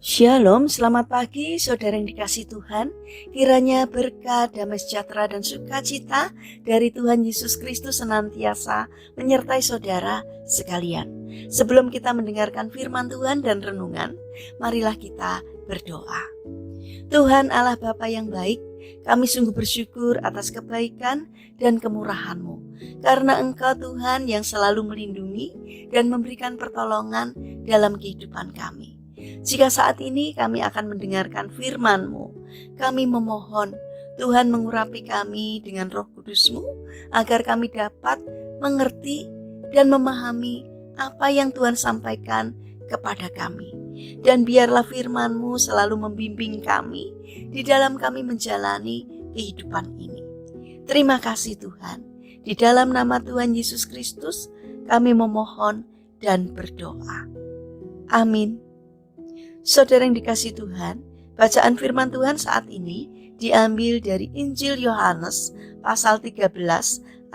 Shalom, selamat pagi saudara yang dikasihi Tuhan. Kiranya berkat, damai sejahtera dan sukacita dari Tuhan Yesus Kristus senantiasa menyertai saudara sekalian. Sebelum kita mendengarkan firman Tuhan dan renungan, marilah kita berdoa. Tuhan Allah Bapa yang baik, kami sungguh bersyukur atas kebaikan dan kemurahan-Mu. Karena Engkau Tuhan yang selalu melindungi dan memberikan pertolongan dalam kehidupan kami. Jika saat ini kami akan mendengarkan firman-Mu, kami memohon Tuhan mengurapi kami dengan Roh Kudus-Mu agar kami dapat mengerti dan memahami apa yang Tuhan sampaikan kepada kami. Dan biarlah firman-Mu selalu membimbing kami di dalam kami menjalani kehidupan ini. Terima kasih Tuhan. Di dalam nama Tuhan Yesus Kristus kami memohon dan berdoa. Amin. Saudara yang dikasihi Tuhan, bacaan firman Tuhan saat ini diambil dari Injil Yohanes pasal 13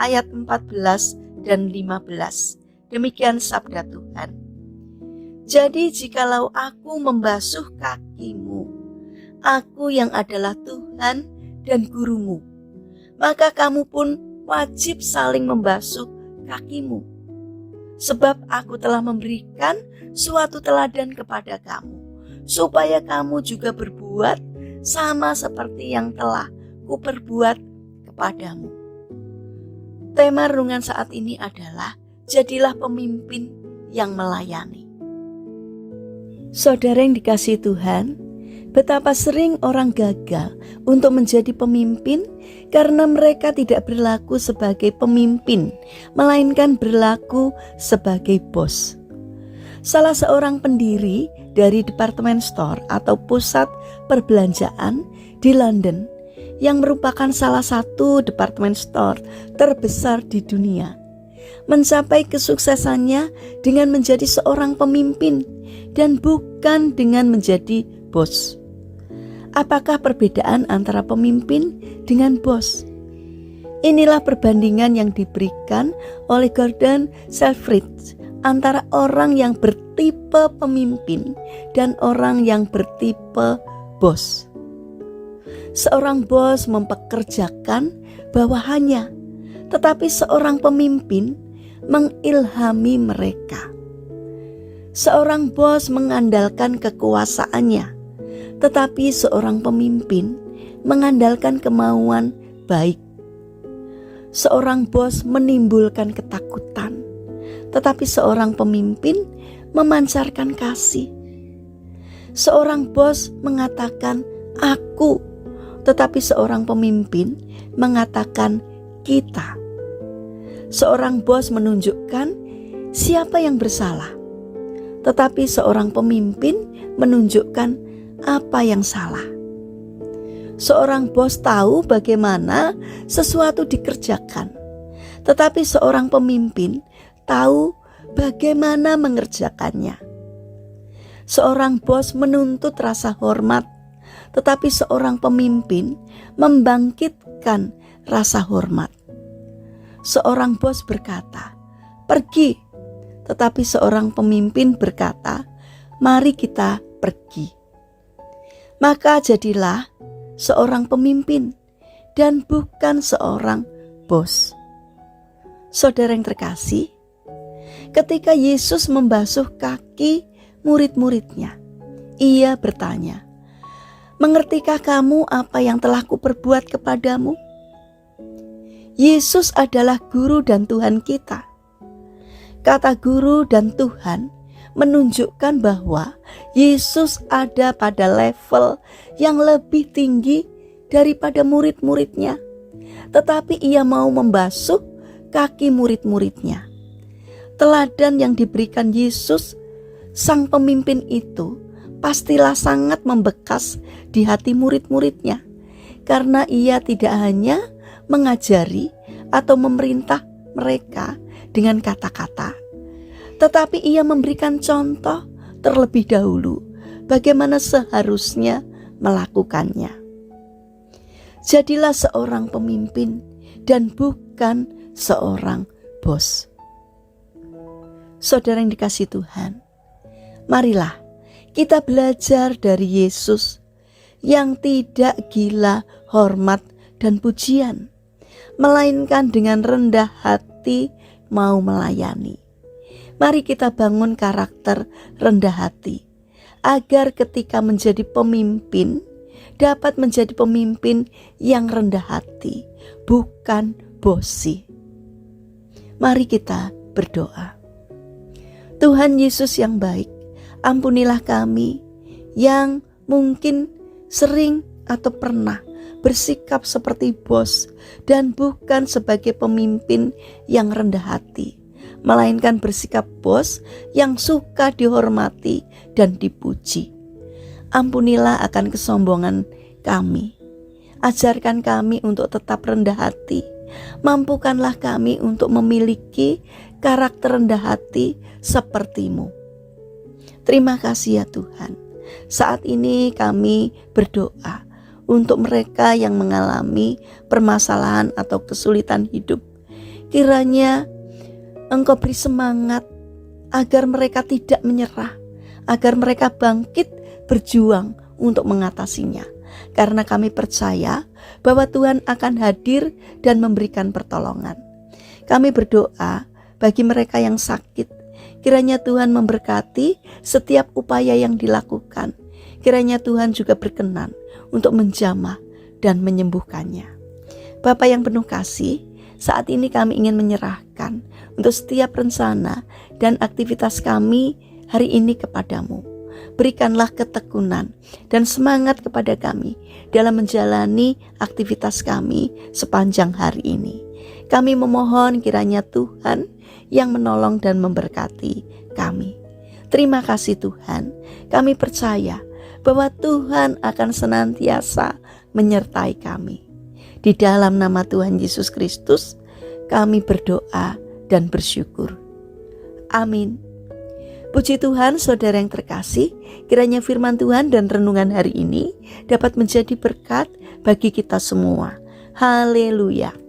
ayat 14 dan 15. Demikian sabda Tuhan. Jadi jikalau aku membasuh kakimu, aku yang adalah Tuhan dan gurumu, maka kamu pun wajib saling membasuh kakimu. Sebab aku telah memberikan suatu teladan kepada kamu, supaya kamu juga berbuat sama seperti yang telah kuperbuat kepadamu. Tema renungan saat ini adalah jadilah pemimpin yang melayani. Saudara yang dikasihi Tuhan, betapa sering orang gagal untuk menjadi pemimpin karena mereka tidak berlaku sebagai pemimpin, melainkan berlaku sebagai bos. Salah seorang pendiri dari Department Store atau pusat perbelanjaan di London yang merupakan salah satu department store terbesar di dunia, mencapai kesuksesannya dengan menjadi seorang pemimpin dan bukan dengan menjadi bos. Apakah perbedaan antara pemimpin dengan bos? Inilah perbandingan yang diberikan oleh Gordon Selfridge antara orang yang bertipe pemimpin dan orang yang bertipe bos. Seorang bos mempekerjakan bawahannya, tetapi seorang pemimpin mengilhami mereka. Seorang bos mengandalkan kekuasaannya, tetapi seorang pemimpin mengandalkan kemauan baik. Seorang bos menimbulkan ketakutan, tetapi seorang pemimpin memancarkan kasih. Seorang bos mengatakan aku, tetapi seorang pemimpin mengatakan kita. Seorang bos menunjukkan siapa yang bersalah, tetapi seorang pemimpin menunjukkan apa yang salah. Seorang bos tahu bagaimana sesuatu dikerjakan, tetapi seorang pemimpin tahu bagaimana mengerjakannya. Seorang bos menuntut rasa hormat, tetapi seorang pemimpin membangkitkan rasa hormat. Seorang bos berkata, "Pergi," tetapi seorang pemimpin berkata, "Mari kita pergi." Maka jadilah seorang pemimpin dan bukan seorang bos. Saudara yang terkasih, ketika Yesus membasuh kaki murid-muridnya, ia bertanya, "Mengertikah kamu apa yang telah kuperbuat kepadamu?" Yesus adalah guru dan Tuhan kita. Kata guru dan Tuhan menunjukkan bahwa Yesus ada pada level yang lebih tinggi daripada murid-muridnya, tetapi ia mau membasuh kaki murid-muridnya. Teladan yang diberikan Yesus, sang pemimpin itu, pastilah sangat membekas di hati murid-muridnya, karena ia tidak hanya mengajari atau memerintah mereka dengan kata-kata, tetapi ia memberikan contoh terlebih dahulu bagaimana seharusnya melakukannya. Jadilah seorang pemimpin dan bukan seorang bos. Saudara yang dikasihi Tuhan, marilah Kita belajar dari Yesus yang tidak gila hormat dan pujian, melainkan dengan rendah hati mau melayani. Mari kita bangun karakter rendah hati, agar ketika menjadi pemimpin, dapat menjadi pemimpin yang rendah hati, bukan bosi. Mari kita berdoa. Tuhan Yesus yang baik, ampunilah kami yang mungkin sering atau pernah bersikap seperti bos dan bukan sebagai pemimpin yang rendah hati, melainkan bersikap bos yang suka dihormati dan dipuji. Ampunilah akan kesombongan kami. Ajarkan kami untuk tetap rendah hati. Mampukanlah kami untuk memiliki karakter rendah hati seperti-Mu. Terima kasih ya Tuhan. Saat ini kami berdoa untuk mereka yang mengalami permasalahan atau kesulitan hidup. Kiranya Engkau beri semangat agar mereka tidak menyerah, agar mereka bangkit berjuang untuk mengatasinya. Karena kami percaya bahwa Tuhan akan hadir dan memberikan pertolongan. Kami berdoa bagi mereka yang sakit, kiranya Tuhan memberkati setiap upaya yang dilakukan. Kiranya Tuhan juga berkenan untuk menjamah dan menyembuhkannya. Bapa yang penuh kasih, saat ini kami ingin menyerahkan untuk setiap rencana dan aktivitas kami hari ini kepadamu. Berikanlah ketekunan dan semangat kepada kami dalam menjalani aktivitas kami sepanjang hari ini. Kami memohon kiranya Tuhan yang menolong dan memberkati kami. Terima kasih Tuhan, kami percaya bahwa Tuhan akan senantiasa menyertai kami. Di dalam nama Tuhan Yesus Kristus, kami berdoa dan bersyukur. Amin. Puji Tuhan, saudara yang terkasih, kiranya firman Tuhan dan renungan hari ini dapat menjadi berkat bagi kita semua. Haleluya.